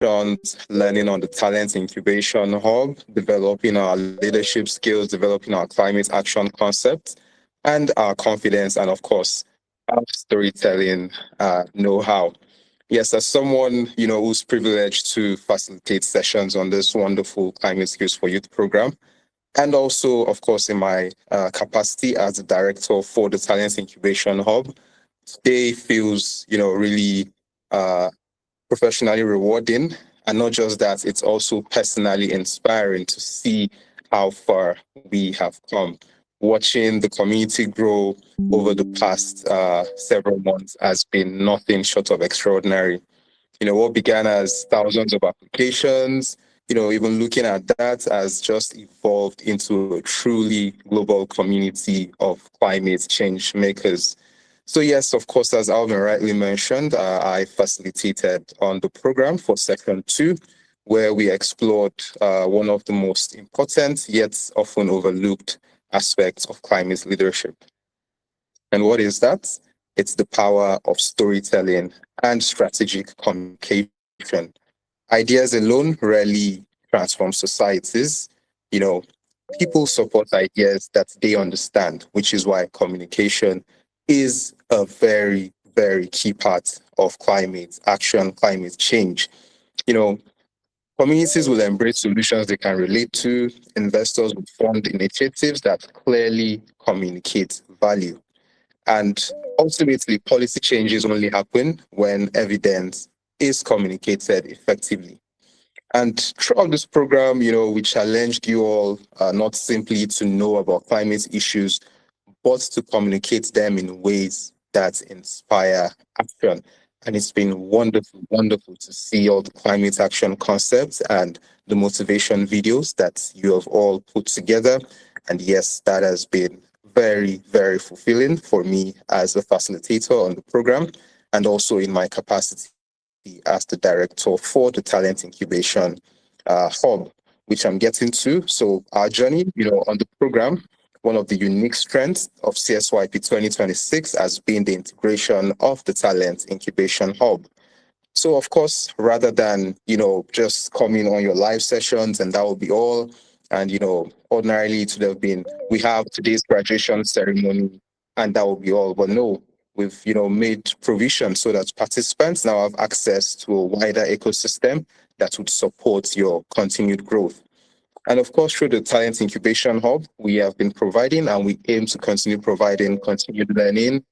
learning on the Talent Incubation Hub, developing our leadership skills, developing our climate action concept, and our confidence, and of course, our storytelling know-how. Yes, as someone who's privileged to facilitate sessions on this wonderful Climate Skills for Youth program, and also, of course, in my capacity as the director for the Talent Incubation Hub, today feels really professionally rewarding. And not just that, it's also personally inspiring to see how far we have come. Watching the community grow over the past several months has been nothing short of extraordinary. What began as thousands of applications, even looking at that has just evolved into a truly global community of climate change makers. So yes, of course, as Alvin rightly mentioned, I facilitated on the program for Section 2, where we explored one of the most important yet often overlooked aspects of climate leadership. And what is that? It's the power of storytelling and strategic communication. Ideas alone rarely transform societies. People support ideas that they understand, which is why communication is a very, very key part of climate action, climate change. You know, Communities will embrace solutions they can relate to. Investors will fund initiatives that clearly communicate value. And ultimately, policy changes only happen when evidence is communicated effectively. And throughout this program, we challenged you all not simply to know about climate issues, but to communicate them in ways that inspire action. And it's been wonderful, wonderful to see all the climate action concepts and the motivation videos that you have all put together. And yes, that has been very, very fulfilling for me as a facilitator on the program and also in my capacity as the director for the Talent Incubation Hub, which I'm getting to. So our journey, on the program, one of the unique strengths of CSYP 2026 has been the integration of the Talent Incubation Hub. So, of course, rather than, just coming on your live sessions and that will be all, and, ordinarily it would have been, we have today's graduation ceremony and that will be all. But no, we've, made provision so that participants now have access to a wider ecosystem that would support your continued growth. And of course, through the Talent Incubation Hub, we have been providing and we aim to continue providing continued learning,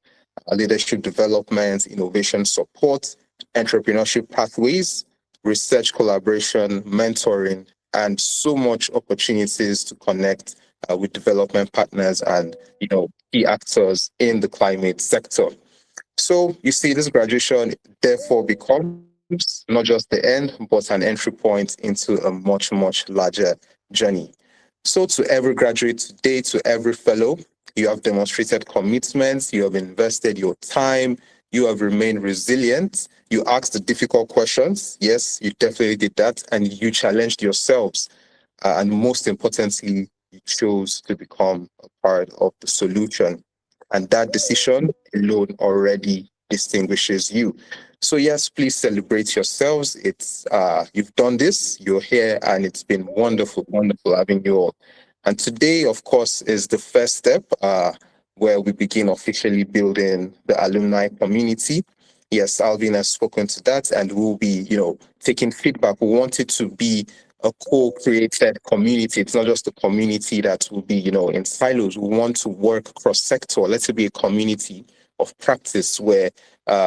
leadership development, innovation support, entrepreneurship pathways, research collaboration, mentoring, and so much opportunities to connect with development partners and, key actors in the climate sector. So you see, this graduation therefore becomes not just the end, but an entry point into a much, much larger journey. So to every graduate today, to every fellow, you have demonstrated commitments, you have invested your time, you have remained resilient, you asked the difficult questions. Yes, you definitely did that, and you challenged yourselves. And most importantly, you chose to become a part of the solution. And that decision alone already distinguishes you. So yes, please celebrate yourselves. It's you've done this, you're here, and it's been wonderful, wonderful having you all. And today, of course, is the first step where we begin officially building the alumni community. Yes, Alvin has spoken to that, and we'll be, taking feedback. We want it to be a co-created community. It's not just a community that will be, in silos. We want to work cross-sector. Let it be a community of practice where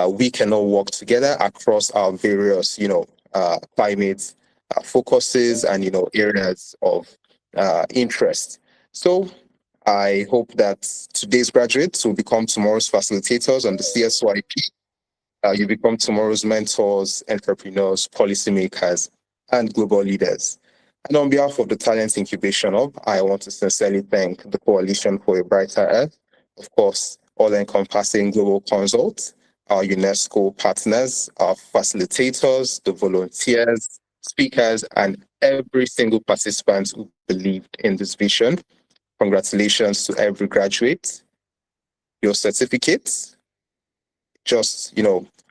we can all work together across our various, climate focuses and, areas of interest. So I hope that today's graduates will become tomorrow's facilitators on the CSYP. You become tomorrow's mentors, entrepreneurs, policymakers, and global leaders. And on behalf of the Talent Incubation Hub, I want to sincerely thank the Coalition for a Brighter Earth, of course, all-encompassing Global Consult, our UNESCO partners, our facilitators, the volunteers, speakers, and every single participant who believed in this vision. Congratulations to every graduate. Your certificate just,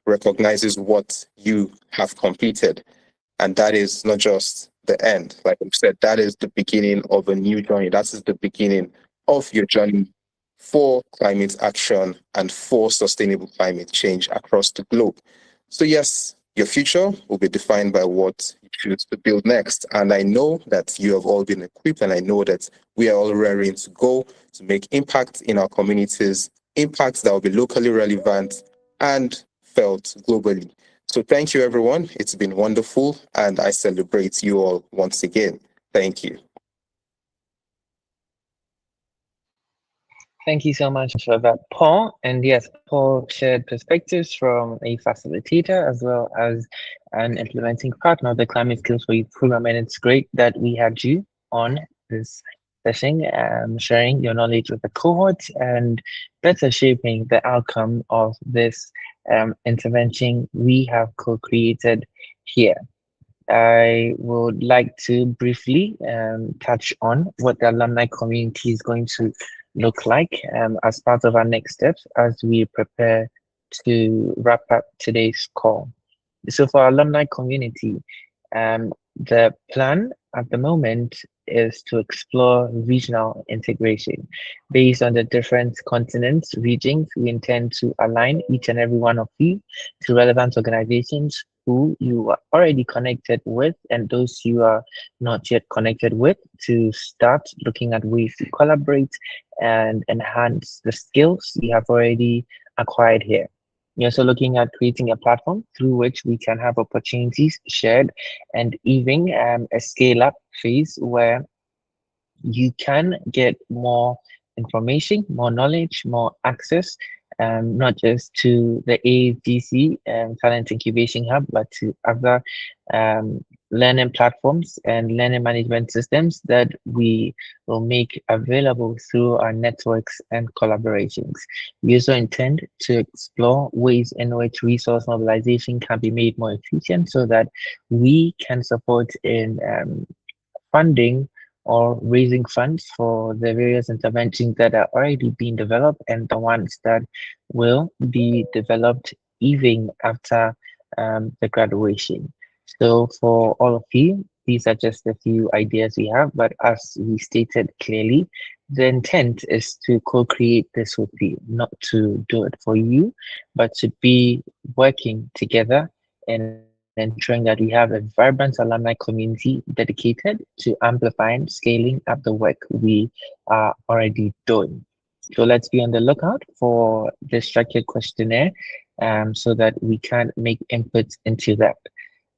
recognizes what you have completed. And that is not just the end. Like I said, that is the beginning of a new journey. That is the beginning of your journey for climate action and for sustainable climate change across the globe. So, yes, your future will be defined by what you choose to build next. And I know that you have all been equipped, and I know that we are all raring to go to make impact in our communities, impacts that will be locally relevant and felt globally. So thank you, everyone. It's been wonderful, and I celebrate you all once again. Thank you. Thank you so much for that, Paul. And yes, Paul shared perspectives from a facilitator as well as an implementing partner of the Climate Skills for Youth program. And it's great that we had you on this session, sharing your knowledge with the cohort and better shaping the outcome of this intervention we have co-created here. I would like to briefly touch on what the alumni community is going to look like as part of our next steps as we prepare to wrap up today's call. So for our alumni community, the plan at the moment is to explore regional integration. Based on the different continents, regions, we intend to align each and every one of you to relevant organizations who you are already connected with and those you are not yet connected with to start looking at ways to collaborate and enhance the skills you have already acquired here. You're also looking at creating a platform through which we can have opportunities shared and even a scale up phase where you can get more information, more knowledge, more access, not just to the ADC Talent Incubation Hub, but to other learning platforms and learning management systems that we will make available through our networks and collaborations. We also intend to explore ways in which resource mobilization can be made more efficient so that we can support in funding or raising funds for the various interventions that are already being developed and the ones that will be developed even after the graduation. So for all of you, these are just a few ideas we have, but as we stated clearly, the intent is to co-create this with you, not to do it for you, but to be working together and ensuring that we have a vibrant alumni community dedicated to amplifying, scaling up the work we are already doing. So let's be on the lookout for the structured questionnaire so that we can make inputs into that.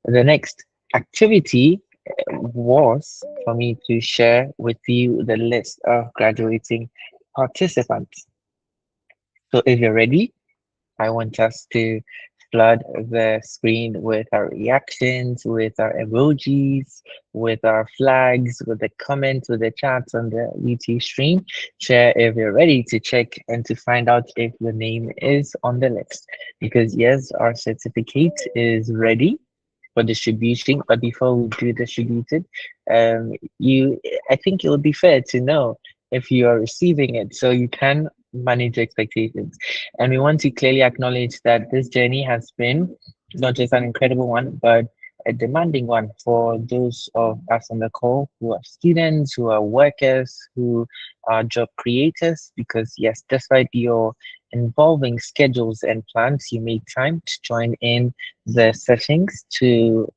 The next activity was for me to share with you the list of graduating participants. So if you're ready, I want us to flood the screen with our reactions, with our emojis, with our flags, with the comments, with the chats on the YouTube stream. Share if you're ready to check and to find out if your name is on the list. Because yes, our certificate is ready for distribution. But before we do distribute it, I think it would be fair to know if you are receiving it so you can manage expectations. And we want to clearly acknowledge that this journey has been not just an incredible one, but a demanding one for those of us on the call who are students, who are workers, who are job creators. Because, yes, despite your involving schedules and plans, you make time to join in the sessions to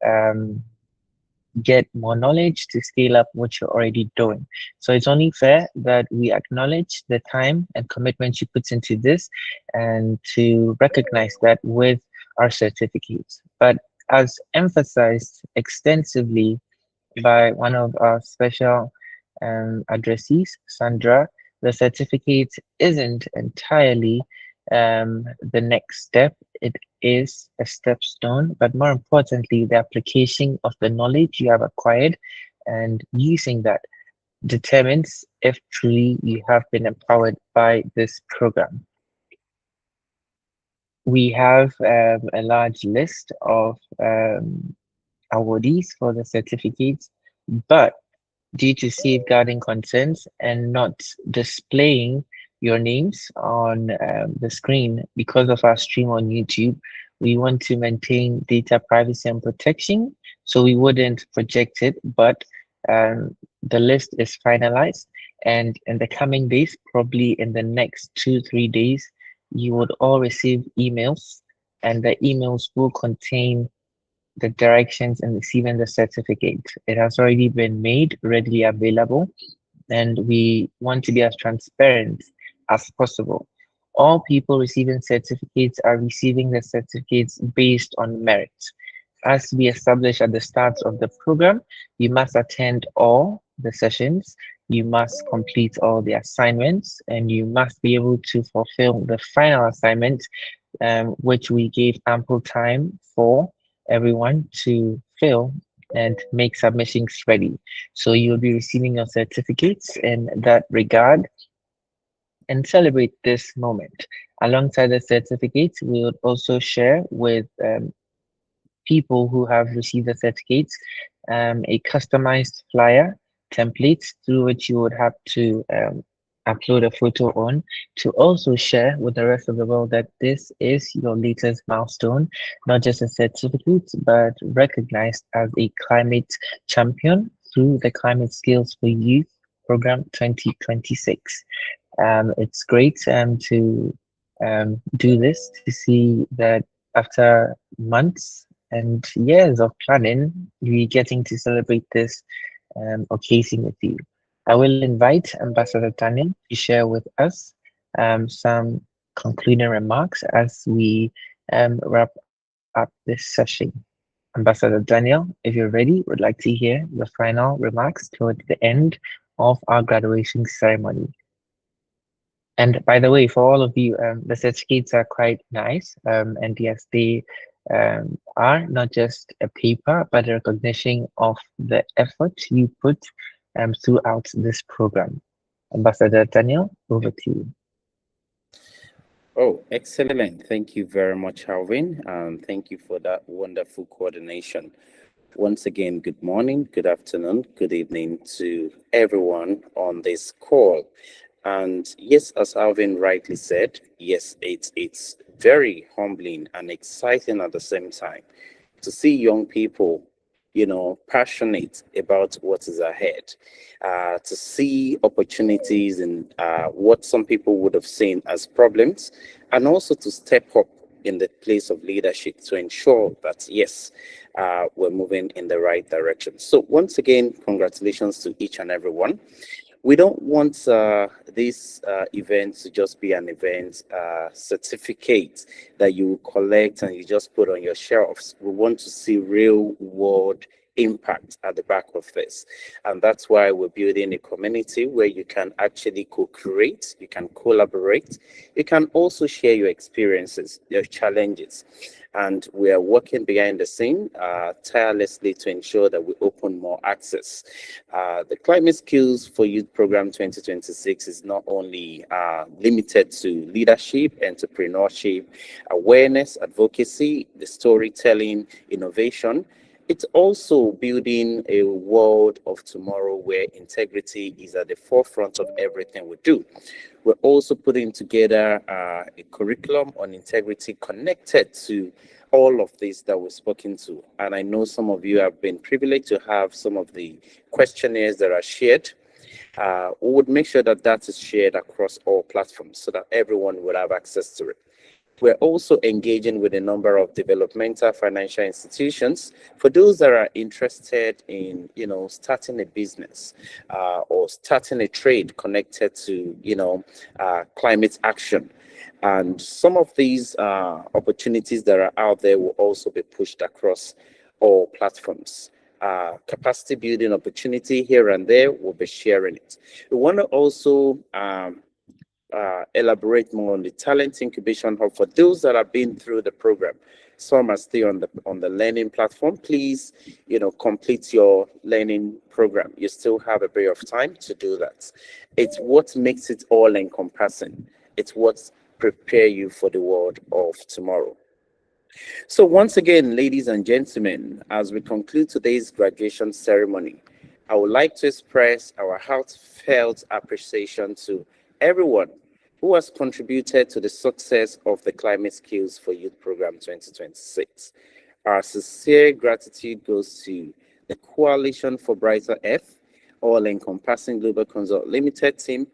get more knowledge to scale up what you're already doing. So it's only fair that we acknowledge the time and commitment you put into this and to recognize that with our certificates. But as emphasized extensively by one of our special addressees, Sandra, the certificate isn't entirely the next step. It is a stepstone, but more importantly, the application of the knowledge you have acquired and using that determines if truly you have been empowered by this program. We have a large list of awardees for the certificates, but due to safeguarding concerns and not displaying your names on the screen because of our stream on YouTube, we want to maintain data privacy and protection. so we wouldn't project it, but the list is finalized. And in the coming days, probably in the next 2, 3 days, you would all receive emails, and the emails will contain the directions in receiving the certificate. It has already been made readily available, and we want to be as transparent as possible. All people receiving certificates are receiving the certificates based on merit. As we established at the start of the program, you must attend all the sessions, you must complete all the assignments, and you must be able to fulfill the final assignment, which we gave ample time for everyone to fill and make submissions ready. So you'll be receiving your certificates in that regard and celebrate this moment. Alongside the certificates, we would also share with people who have received the certificates a customized flyer template through which you would have to upload a photo on to also share with the rest of the world that this is your latest milestone, not just a certificate, but recognized as a climate champion through the Climate Skills for Youth Program 2026. It's great to do this to see that after months and years of planning, we're getting to celebrate this occasion with you. I will invite Ambassador Daniel to share with us some concluding remarks as we wrap up this session. Ambassador Daniel, if you're ready, would like to hear the final remarks toward the end of our graduation ceremony. And by the way, for all of you, the certificates are quite nice. And yes, they are not just a paper, but a recognition of the effort you put throughout this program. Ambassador Daniel, over to you. Oh, excellent. Thank you very much, Alvin. Thank you for that wonderful coordination. Once again, good morning, good afternoon, good evening to everyone on this call. And yes, as Alvin rightly said, yes, it's very humbling and exciting at the same time to see young people, passionate about what is ahead, to see opportunities and what some people would have seen as problems, and also to step up in the place of leadership to ensure that, yes, we're moving in the right direction. So, once again, congratulations to each and every one. We don't want this event to just be an event certificate that you collect and you just put on your shelves. We want to see real world impact at the back of this. And that's why we're building a community where you can actually co-create, you can collaborate, you can also share your experiences, your challenges. And we are working behind the scene tirelessly to ensure that we open more access. The Climate Skills for Youth Program 2026 is not only limited to leadership, entrepreneurship, awareness, advocacy, the storytelling, innovation. It's also building a world of tomorrow where integrity is at the forefront of everything we do. We're also putting together a curriculum on integrity connected to all of this that we've spoken to. And I know some of you have been privileged to have some of the questionnaires that are shared. We would make sure that that is shared across all platforms so that everyone will have access to it. We're also engaging with a number of developmental financial institutions for those that are interested in, starting a business or starting a trade connected to, climate action. And some of these opportunities that are out there will also be pushed across all platforms. Capacity building opportunity here and there, we'll be sharing it. We want to also elaborate more on the talent incubation hub for those that have been through the program. Some are still on the learning platform. Please, complete your learning program. You still have a bit of time to do that. It's what makes it all encompassing. It's what prepare you for the world of tomorrow. So once again, ladies and gentlemen, as we conclude today's graduation ceremony, I would like to express our heartfelt appreciation to everyone who has contributed to the success of the Climate Skills for Youth Program 2026. Our sincere gratitude goes to the Coalition for Brighter Earth, all encompassing Global Consult Limited team,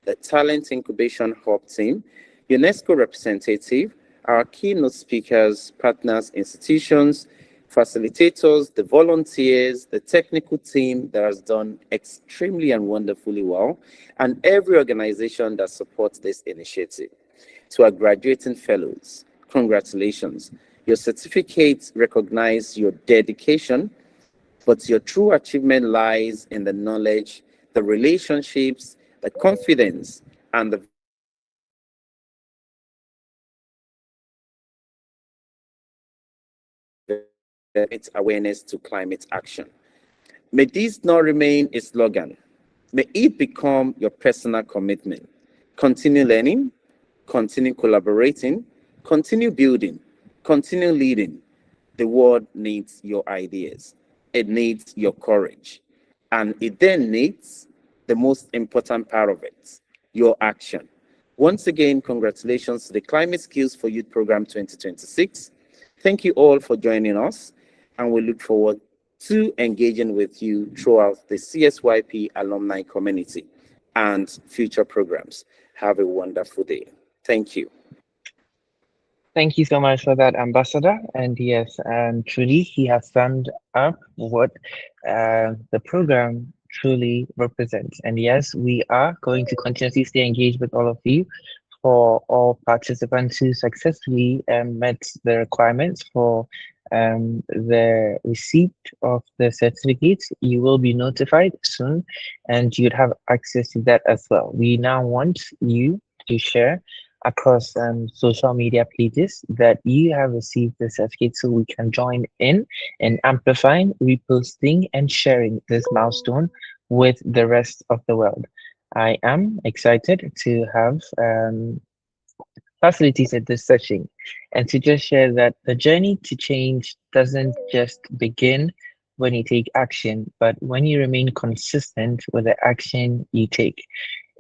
the Talent Incubation Hub team, UNESCO representative, our keynote speakers, partners, institutions, facilitators, the volunteers, the technical team that has done extremely and wonderfully well, and every organization that supports this initiative. To our graduating fellows, congratulations. Your certificates recognize your dedication, but your true achievement lies in the knowledge, the relationships, the confidence, and the its awareness to climate action. May this not remain a slogan. May it become your personal commitment. Continue learning, continue collaborating, continue building, continue leading. The world needs your ideas. It needs your courage. And it then needs the most important part of it, your action. Once again, congratulations to the Climate Skills for Youth Program 2026. Thank you all for joining us, and we look forward to engaging with you throughout the CSYP alumni community and future programs. Have a wonderful day. Thank you. Thank you so much for that, Ambassador. And yes, and truly, he has summed up what the program truly represents. And yes, we are going to continuously stay engaged with all of you for all participants who successfully met the requirements for the receipt of the certificates. You will be notified soon, and you'd have access to that as well. We now want you to share across social media pages that you have received the certificate so we can join in amplifying, reposting, and sharing this milestone with the rest of the world. I am excited to have facilitated this session and to just share that the journey to change doesn't just begin when you take action, but when you remain consistent with the action you take.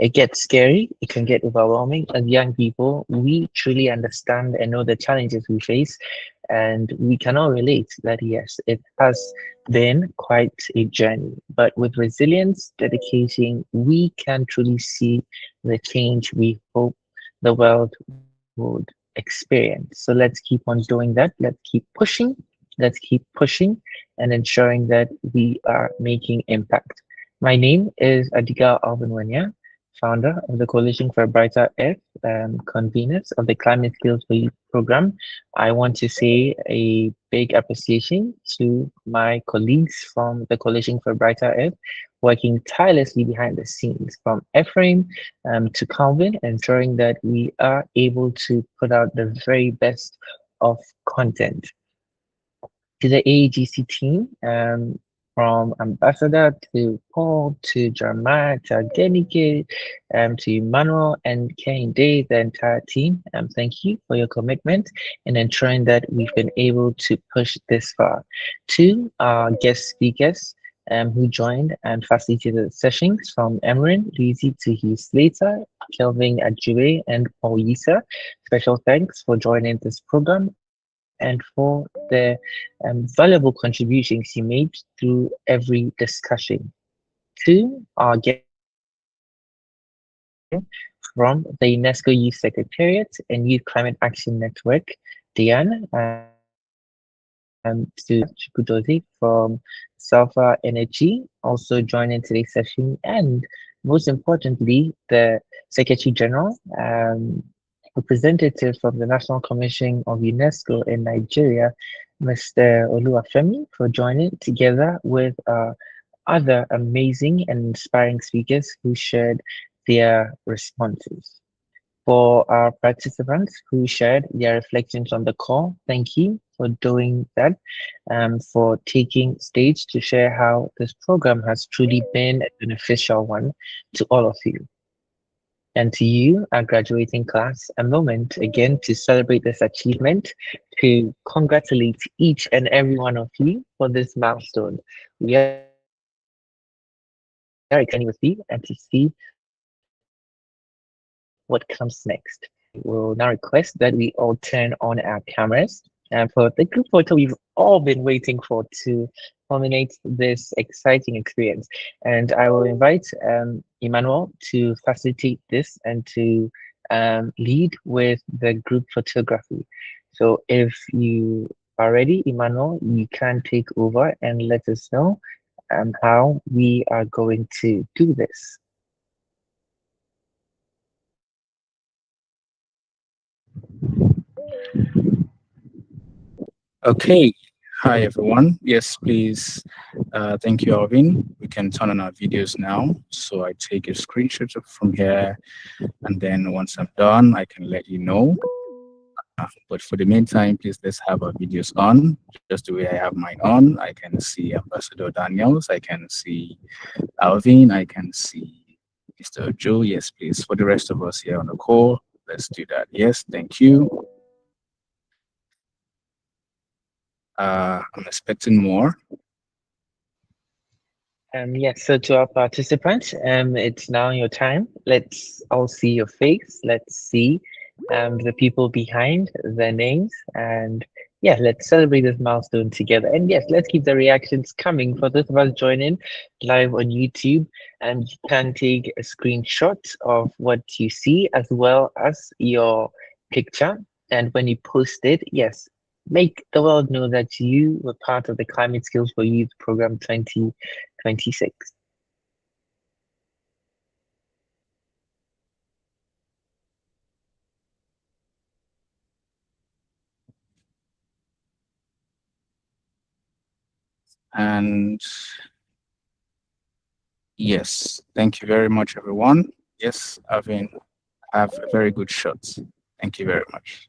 It gets scary, it can get overwhelming. As young people, we truly understand and know the challenges we face, and we can all relate that yes, it has been quite a journey. But with resilience, dedication, we can truly see the change we hope the world would experience. So let's keep on doing that. Let's keep pushing and ensuring that we are making impact. My name is Adiga Albanwanya, founder of the Coalition for a Brighter Earth, conveners of the Climate Skills for Youth program. I want to say a big appreciation to my colleagues from the Coalition for a Brighter Earth, working tirelessly behind the scenes, from Ephraim to Calvin, ensuring that we are able to put out the very best of content. To the AAGC team, from Ambassador to Paul to Jeremiah to Adenike, to Emmanuel and Kane Day, the entire team. Thank you for your commitment in ensuring that we've been able to push this far. To our guest speakers who joined and facilitated the sessions, from Emrin, Luisi to Hugh Slater, Kelvin Adjue, and Paul Yisa. Special thanks for joining this program and for the valuable contributions you made through every discussion. To our guest speakers from the UNESCO Youth Secretariat and Youth Climate Action Network, Diane, to Chukwudozie from Sulfur Energy, also joining today's session, and most importantly, the Secretary General, representative from the National Commission of UNESCO in Nigeria, Mr. Oluwafemi, for joining together with other amazing and inspiring speakers who shared their responses. For our participants who shared their reflections on the call, thank you for doing that, for taking stage to share how this program has truly been a beneficial one to all of you. And to you, our graduating class, a moment again to celebrate this achievement, to congratulate each and every one of you for this milestone. We are excited with you and to see what comes next. I will now request that we all turn on our cameras for the group photo we've all been waiting for to culminate this exciting experience. And I will invite Emmanuel to facilitate this and to lead with the group photography. So if you are ready, Emmanuel, you can take over and let us know how we are going to do this. Okay. Hi, everyone. Yes, please. Thank you, Alvin. We can turn on our videos now. So I take a screenshot from here, and then once I'm done, I can let you know. But for the meantime, please let's have our videos on, just the way I have mine on. I can see Ambassador Daniels. I can see Alvin. I can see Mr. Joe. Yes, please. For the rest of us here on the call, let's do that. Yes, thank you. I'm expecting more. Yes, so to our participants, it's now your time. Let's all see your face. Let's see the people behind their names. And yeah, let's celebrate this milestone together. And yes, let's keep the reactions coming. For those of us joining live on YouTube, and you can take a screenshot of what you see as well as your picture. And when you post it, yes, make the world know that you were part of the Climate Skills for Youth Program 2026. And yes, thank you very much, everyone. Yes, Alvin, have a very good shot. Thank you very much.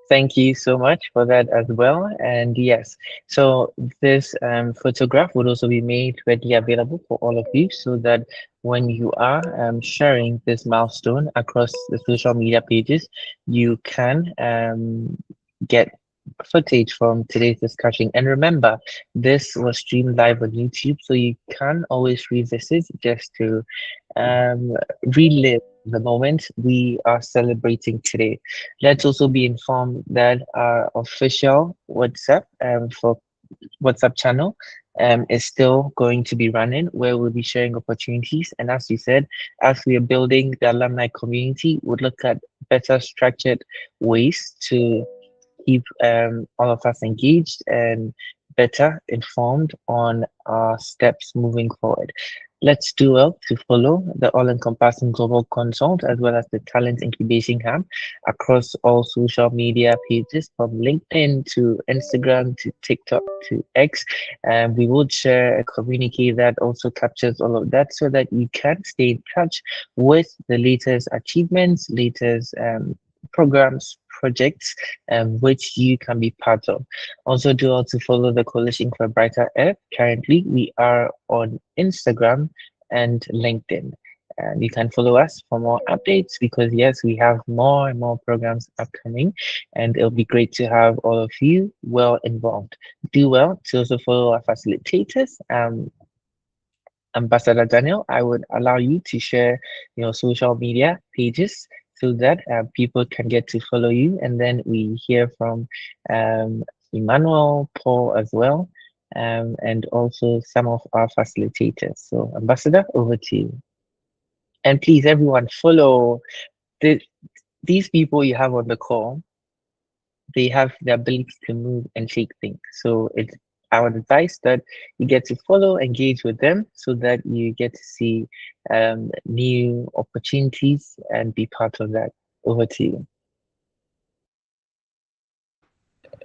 Thank you so much for that as well. And yes, so this photograph would also be made readily available for all of you so that when you are sharing this milestone across the social media pages, you can get footage from today's discussion. And remember, this was streamed live on YouTube, so you can always revisit just to relive the moment we are celebrating today. Let's also be informed that our official WhatsApp channel is still going to be running, where we'll be sharing opportunities. And as you said, as we are building the alumni community, we'll look at better structured ways to keep all of us engaged and better informed on our steps moving forward. Let's do well to follow the all-encompassing global consult as well as the Talent Incubation Hub across all social media pages from LinkedIn to Instagram to TikTok to X. And we will share a communique that also captures all of that so that you can stay in touch with the latest achievements, latest programs, projects, which you can be part of. Also, do also follow the Coalition for a Brighter Earth. Currently, we are on Instagram and LinkedIn. And you can follow us for more updates because, yes, we have more and more programs upcoming, and it'll be great to have all of you well involved. Do well to also follow our facilitators. Ambassador Daniel, I would allow you to share your social media pages so that people can get to follow you. And then we hear from Emmanuel, Paul as well, and also some of our facilitators. So Ambassador, over to you. And please, everyone, follow these people you have on the call. They have the ability to move and shake things. So it's our advice that you get to follow, engage with them so that you get to see new opportunities and be part of that. Over to you.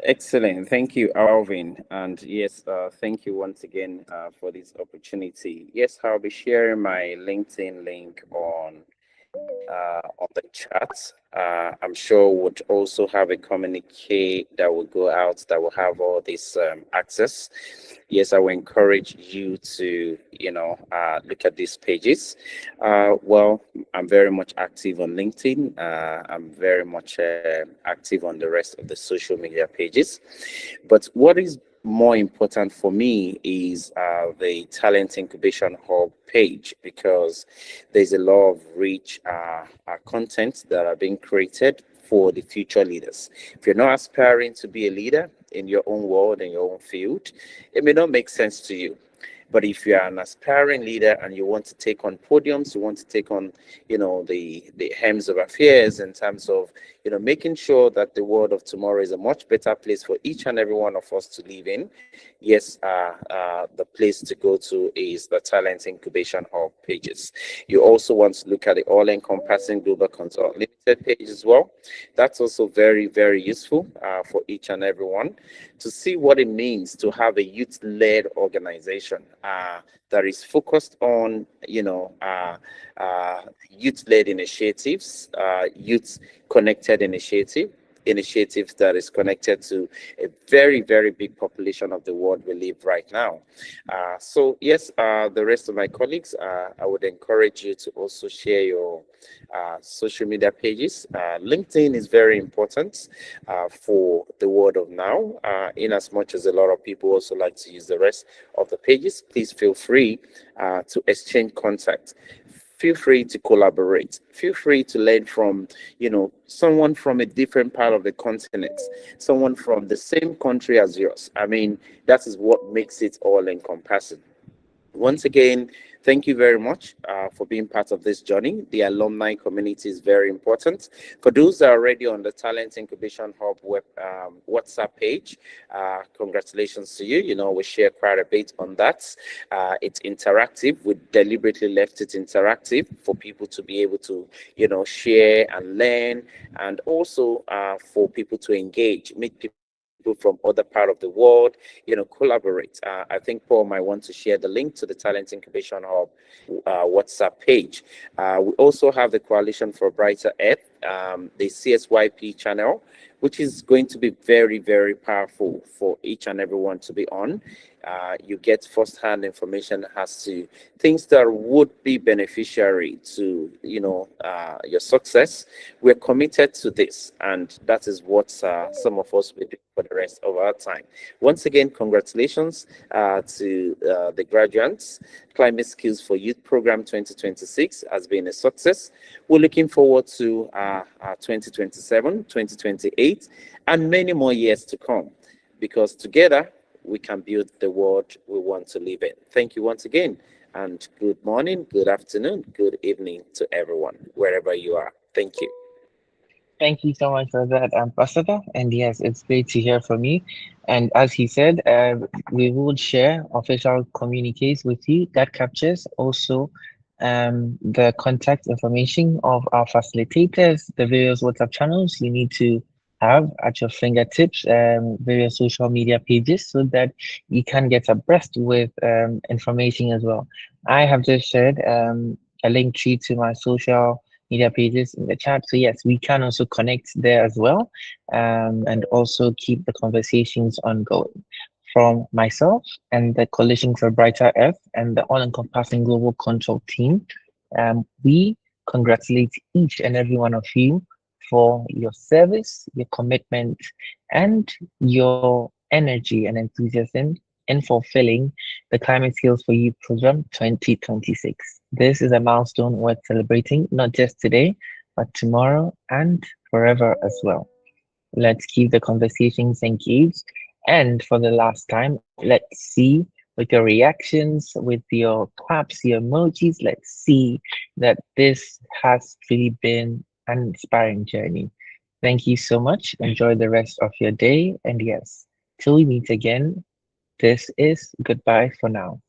Excellent. Thank you, Alvin. And yes, thank you once again for this opportunity. Yes, I'll be sharing my LinkedIn link on the chat. I'm sure we'll also have a communique that will go out that will have all this access. Yes, I will encourage you to, look at these pages. Well, I'm very much active on LinkedIn. I'm very much active on the rest of the social media pages. But what is more important for me is the Talent Incubation Hub page, because there's a lot of rich content that are being created for the future leaders. If you're not aspiring to be a leader in your own world, in your own field, it may not make sense to you. But if you are an aspiring leader and you want to take on podiums, you want to take on, the hems of affairs in terms of, making sure that the world of tomorrow is a much better place for each and every one of us to live in, yes, the place to go to is the Talent Incubation Hub pages. You also want to look at the all-encompassing Global Consult Limited page as well. That's also very, very useful for each and every one to see what it means to have a youth-led organization that is focused on, youth-led initiatives, youth-connected initiatives that is connected to a very, very big population of the world we live right now. So yes, the rest of my colleagues, I would encourage you to also share your social media pages. LinkedIn is very important for the world of now, in as much as a lot of people also like to use the rest of the pages. Please feel free to exchange contact. Feel free to collaborate. Feel free to learn from, someone from a different part of the continent, someone from the same country as yours. I mean, that is what makes it all encompassing. Once again, thank you very much for being part of this journey. The alumni community is very important. For those that are already on the Talent Incubation Hub WhatsApp page, congratulations to you. We share quite a bit on that. It's interactive. We deliberately left it interactive for people to be able to, share and learn, and also for people to engage, meet people from other part of the world, collaborate. I think Paul might want to share the link to the Talent Incubation Hub WhatsApp page. We also have the Coalition for Brighter Earth, the CSYP channel, which is going to be very, very powerful for each and everyone to be on. You get first-hand information as to things that would be beneficiary to, your success. We're committed to this, and that is what some of us will do for the rest of our time. Once again, congratulations to the graduates. Climate Skills for Youth Program 2026 has been a success. We're looking forward to 2027, 2028, and many more years to come, because together we can build the world we want to live in. Thank you once again, and good morning, good afternoon, good evening to everyone, wherever you are. Thank you. Thank you so much for that, Ambassador. And yes, it's great to hear from you. And as he said, we will share official communiques with you that captures also the contact information of our facilitators, the various WhatsApp channels you need to have at your fingertips, various social media pages, so that you can get abreast with information as well. I have just shared a link tree to my social media pages in the chat. So yes, we can also connect there as well, and also keep the conversations ongoing. From myself and the Coalition for Brighter Earth and the all-encompassing global control team, we congratulate each and every one of you for your service, your commitment, and your energy and enthusiasm in fulfilling the Climate Skills for Youth Program 2026. This is a milestone worth celebrating, not just today, but tomorrow and forever as well. Let's keep the conversations engaged. And for the last time, let's see with your reactions, with your claps, your emojis, let's see that this has really been an inspiring journey. Thank you so much. Enjoy the rest of your day. And yes, till we meet again, this is goodbye for now.